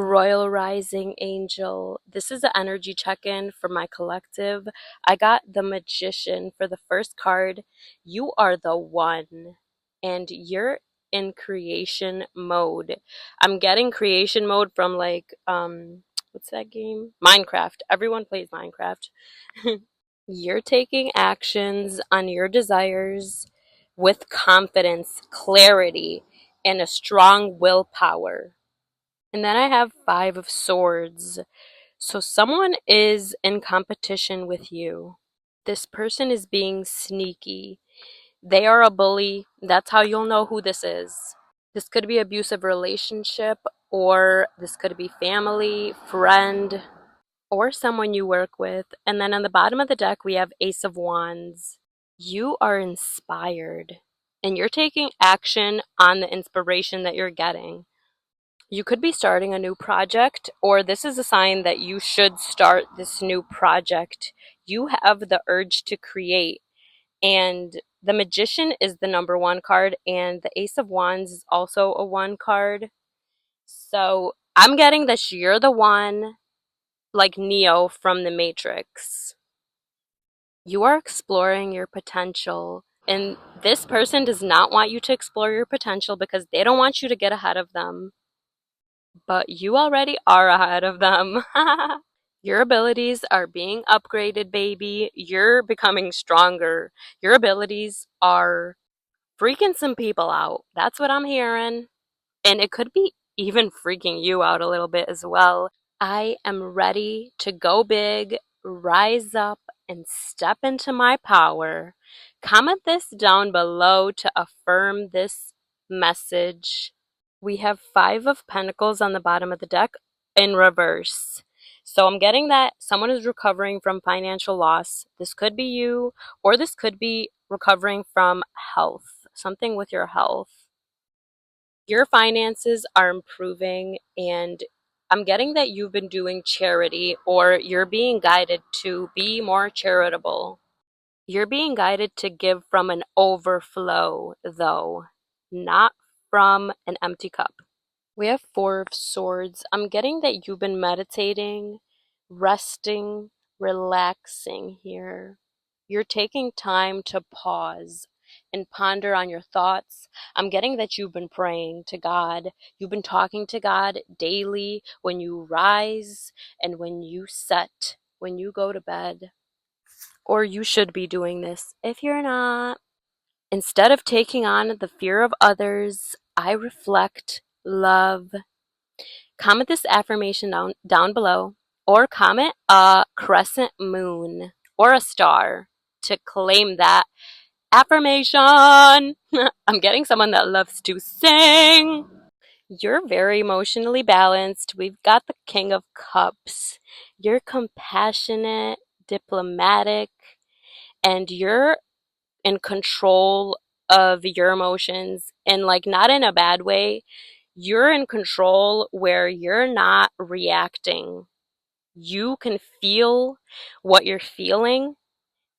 Royal Rising Angel. This is an energy check-in for my collective. I got the Magician for the first card. You are the one, and you're in creation mode. I'm getting creation mode from what's that game? Minecraft. Everyone plays Minecraft. You're taking actions on your desires with confidence, clarity, and a strong willpower. And then I have Five of Swords. So someone is in competition with you. This person is being sneaky. They are a bully. That's how you'll know who this is. This could be abusive relationship, or this could be family, friend, or someone you work with. And then on the bottom of the deck, we have Ace of Wands. You are inspired, and you're taking action on the inspiration that you're getting. You could be starting a new project, or this is a sign that you should start this new project. You have the urge to create, and the Magician is the number one card, and the Ace of Wands is also a one card. So I'm getting that you're the one, like Neo from the Matrix. You are exploring your potential, and this person does not want you to explore your potential because they don't want you to get ahead of them. But you already are ahead of them. Your abilities are being upgraded, baby. You're becoming stronger. Your abilities are freaking some people out. That's what I'm hearing. And it could be even freaking you out a little bit as well. I am ready to go big, rise up, and step into my power. Comment this down below to affirm this message. We have Five of Pentacles on the bottom of the deck in reverse. So I'm getting that someone is recovering from financial loss. This could be you, or this could be recovering from health, something with your health. Your finances are improving, and I'm getting that you've been doing charity, or you're being guided to be more charitable. You're being guided to give from an overflow, though, not from an empty cup. We have Four of Swords. I'm getting that you've been meditating, resting, relaxing here. You're taking time to pause and ponder on your thoughts. I'm getting that you've been praying to God. You've been talking to God daily when you rise and when you set, when you go to bed. Or you should be doing this if you're not. Instead of taking on the fear of others, I reflect, love. Comment this affirmation down below, or comment a crescent moon or a star to claim that affirmation. I'm getting someone that loves to sing. You're very emotionally balanced. We've got the King of Cups. You're compassionate, diplomatic, and you're in control of your emotions, and like not in a bad way. You're in control where you're not reacting. You can feel what you're feeling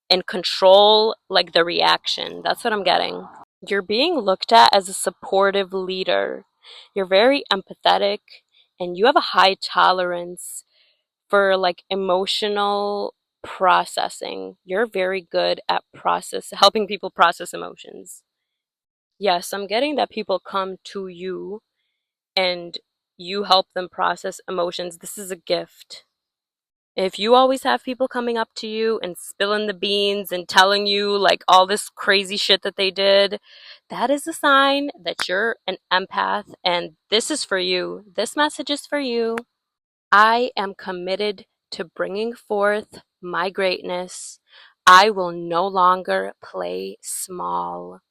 and control like the reaction. That's what I'm getting. You're being looked at as a supportive leader. You're very empathetic, and you have a high tolerance for like emotional processing. You're very good at helping people process emotions. Yes, I'm getting that people come to you and you help them process emotions. This is a gift. If you always have people coming up to you and spilling the beans and telling you like all this crazy shit that they did, that is a sign that you're an empath, and this is for you. This message is for you. I am committed to bringing forth my greatness. I will no longer play small.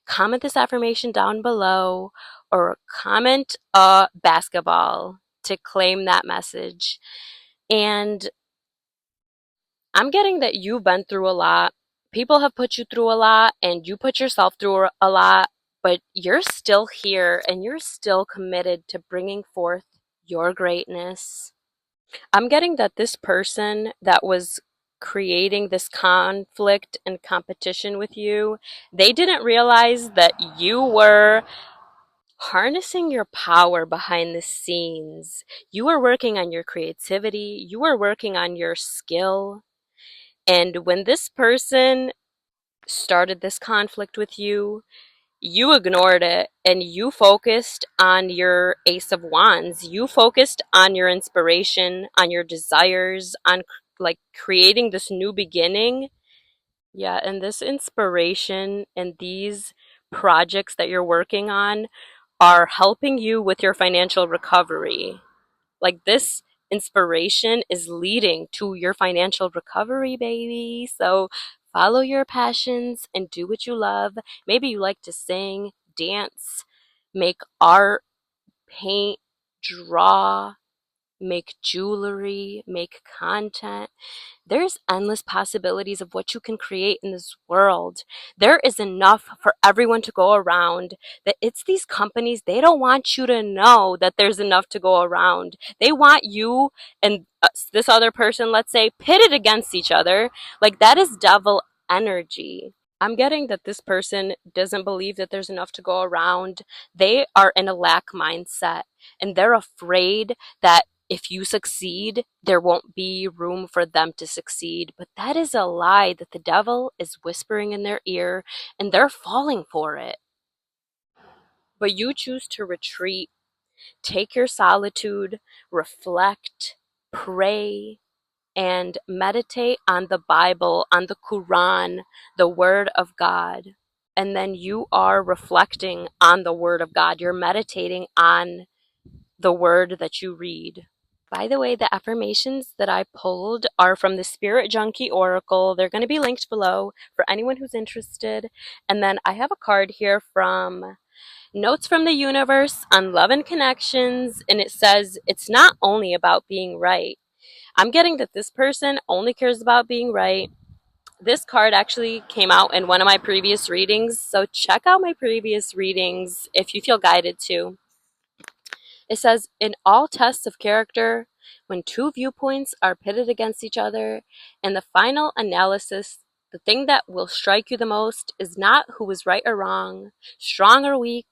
Comment this affirmation down below, or comment a basketball to claim that message. And I'm getting that you've been through a lot. People have put you through a lot, and you put yourself through a lot, but you're still here and you're still committed to bringing forth your greatness. I'm getting that this person that was creating this conflict and competition with you, they didn't realize that you were harnessing your power behind the scenes. You are working on your creativity, you are working on your skill. And when this person started this conflict with you, you ignored it and you focused on your Ace of Wands. You focused on your inspiration, on your desires, on like creating this new beginning. Yeah, and this inspiration and these projects that you're working on are helping you with your financial recovery. Like this inspiration is leading to your financial recovery, baby. So follow your passions and do what you love. Maybe you like to sing, dance, make art, paint, draw, make jewelry, make content. There's endless possibilities of what you can create in this world. There is enough for everyone to go around. That it's these companies, they don't want you to know that there's enough to go around. They want you and this other person, let's say, pitted against each other. Like that is devil energy. I'm getting that this person doesn't believe that there's enough to go around. They are in a lack mindset and they're afraid that if you succeed, there won't be room for them to succeed. But that is a lie that the devil is whispering in their ear and they're falling for it. But you choose to retreat, take your solitude, reflect, pray, and meditate on the Bible, on the Quran, the Word of God. And then you are reflecting on the Word of God. You're meditating on the Word that you read. By the way, the affirmations that I pulled are from the Spirit Junkie Oracle. They're going to be linked below for anyone who's interested. And then I have a card here from Notes from the Universe on Love and Connections, and it says it's not only about being right. I'm getting that this person only cares about being right. This card actually came out in one of my previous readings, so check out my previous readings if you feel guided to. It says, in all tests of character, when two viewpoints are pitted against each other, in the final analysis, the thing that will strike you the most is not who is right or wrong, strong or weak,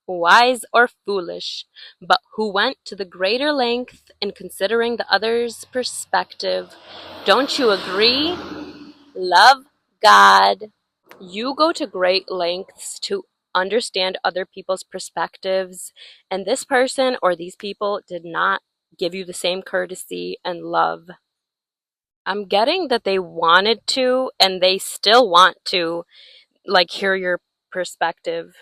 wise or foolish, but who went to the greater length in considering the other's perspective. Don't you agree? Love God. You go to great lengths to understand other people's perspectives, and this person or these people did not give you the same courtesy and love. I'm getting that they wanted to and they still want to like hear your perspective.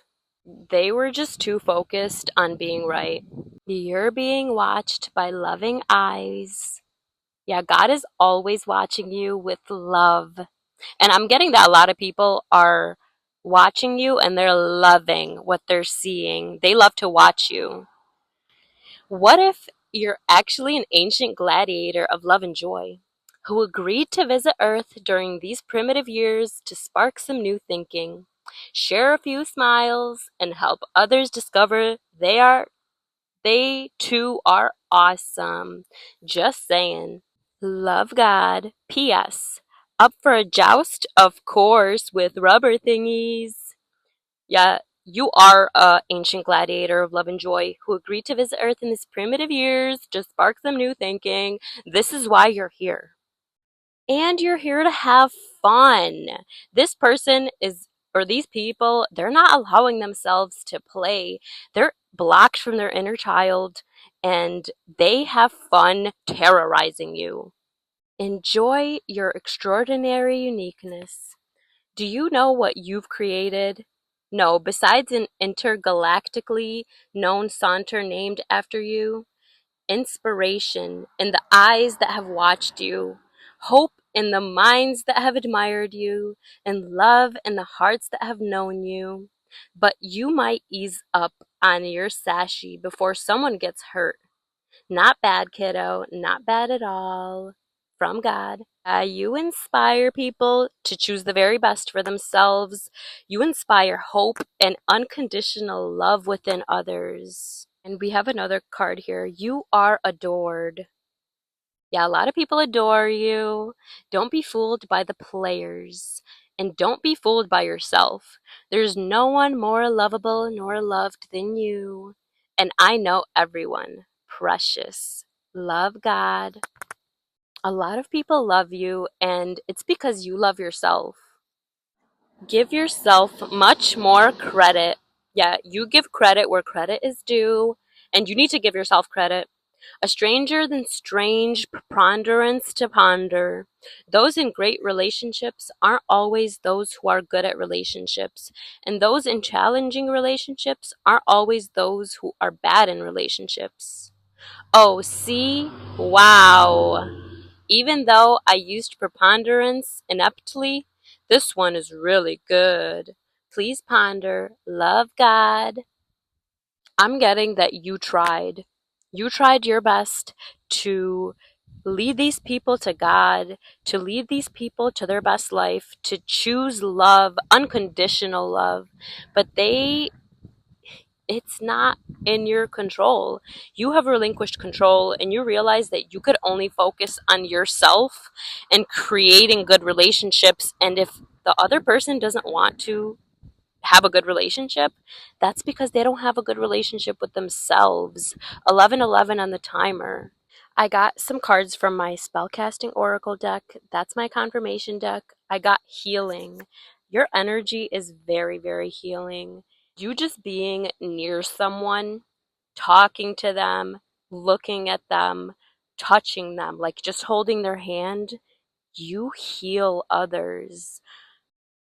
They were just too focused on being right. You're being watched by loving eyes. Yeah, God is always watching you with love. And I'm getting that a lot of people are watching you and they're loving what they're seeing. They love to watch you. What if you're actually an ancient gladiator of love and joy who agreed to visit Earth during these primitive years to spark some new thinking, share a few smiles, and help others discover they too are awesome. Just saying. Love God. P.S. Up for a joust? Of course, with rubber thingies. Yeah, you are a ancient gladiator of love and joy who agreed to visit Earth in these primitive years to spark some new thinking. This is why you're here. And you're here to have fun. This person is, or these people, they're not allowing themselves to play. They're blocked from their inner child and they have fun terrorizing you. Enjoy your extraordinary uniqueness. Do you know what you've created? No, besides an intergalactically known saunter named after you, inspiration in the eyes that have watched you, hope in the minds that have admired you, and love in the hearts that have known you. But you might ease up on your sashi before someone gets hurt. Not bad, kiddo. Not bad at all. From God. You inspire people to choose the very best for themselves. You inspire hope and unconditional love within others. And we have another card here. You are adored. Yeah, a lot of people adore you. Don't be fooled by the players. And don't be fooled by yourself. There's no one more lovable nor loved than you. And I know everyone. Precious. Love, God. A lot of people love you, and it's because you love yourself. Give yourself much more credit. Yeah, you give credit where credit is due, and you need to give yourself credit. A stranger than strange preponderance to ponder. Those in great relationships aren't always those who are good at relationships, and those in challenging relationships aren't always those who are bad in relationships. Oh, see? Wow. Even though I used preponderance ineptly, this one is really good. Please ponder. Love, God. I'm getting that you tried. You tried your best to lead these people to God, to lead these people to their best life, to choose love, unconditional love. But it's not in your control. You have relinquished control and you realize that you could only focus on yourself and creating good relationships. And if the other person doesn't want to have a good relationship, that's because they don't have a good relationship with themselves. 1111 on the timer. I got some cards from my spellcasting oracle deck. That's my confirmation deck. I got healing. Your energy is very, very healing. You just being near someone, talking to them, looking at them, touching them, like just holding their hand, you heal others.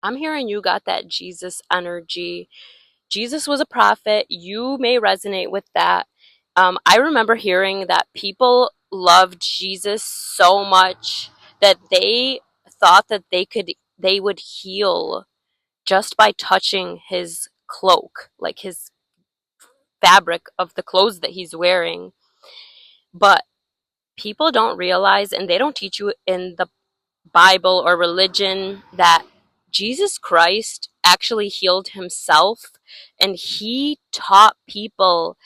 I'm hearing you got that Jesus energy. Jesus was a prophet. You may resonate with that. I remember hearing that people loved Jesus so much that they thought that they would heal just by touching his cloak, like his fabric of the clothes that he's wearing. But people don't realize, and they don't teach you in the Bible or religion, that Jesus Christ actually healed himself, and he taught people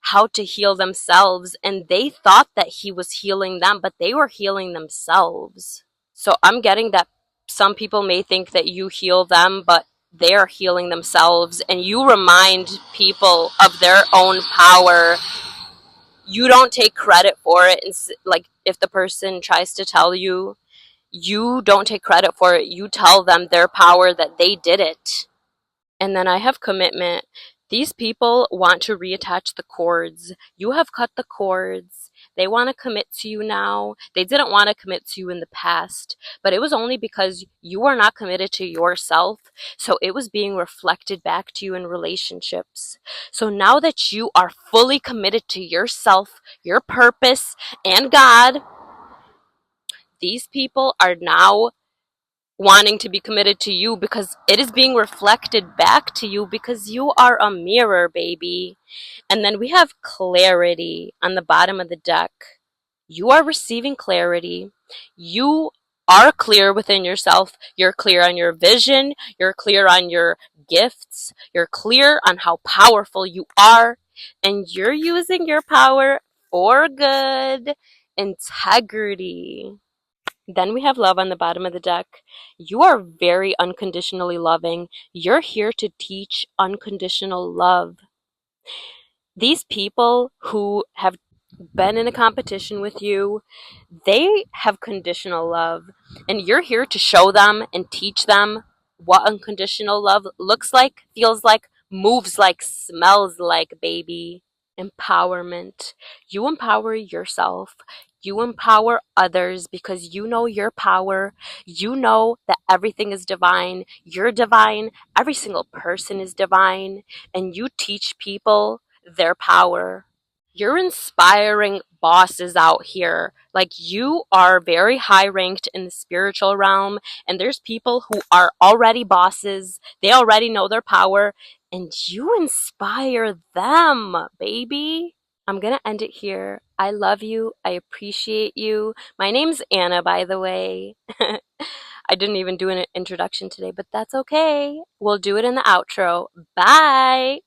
how to heal themselves, and they thought that he was healing them, but they were healing themselves. So I'm getting that some people may think that you heal them, but they are healing themselves, and you remind people of their own power. You don't take credit for it. And like, if the person tries to tell you, you don't take credit for it. You tell them their power, that they did it. And then I have commitment. These people want to reattach the cords. You have cut the cords. They want to commit to you now. They didn't want to commit to you in the past, but it was only because you were not committed to yourself. So it was being reflected back to you in relationships. So now that you are fully committed to yourself, your purpose, and God, these people are now wanting to be committed to you because it is being reflected back to you, because you are a mirror, baby. And then we have clarity on the bottom of the deck. You are receiving clarity. You are clear within yourself. You're clear on your vision. You're clear on your gifts. You're clear on how powerful you are. And you're using your power for good. Integrity. Then we have love on the bottom of the deck. You are very unconditionally loving. You're here to teach unconditional love. These people who have been in a competition with you, they have conditional love. And you're here to show them and teach them what unconditional love looks like, feels like, moves like, smells like, baby. Empowerment. You empower yourself. You empower others because you know your power. You know that everything is divine. You're divine. Every single person is divine. And you teach people their power. You're inspiring bosses out here. Like, you are very high ranked in the spiritual realm, and there's people who are already bosses. They already know their power, and you inspire them, baby. I'm gonna end it here. I love you. I appreciate you. My name's Anna, by the way. I didn't even do an introduction today, but that's okay. We'll do it in the outro. Bye.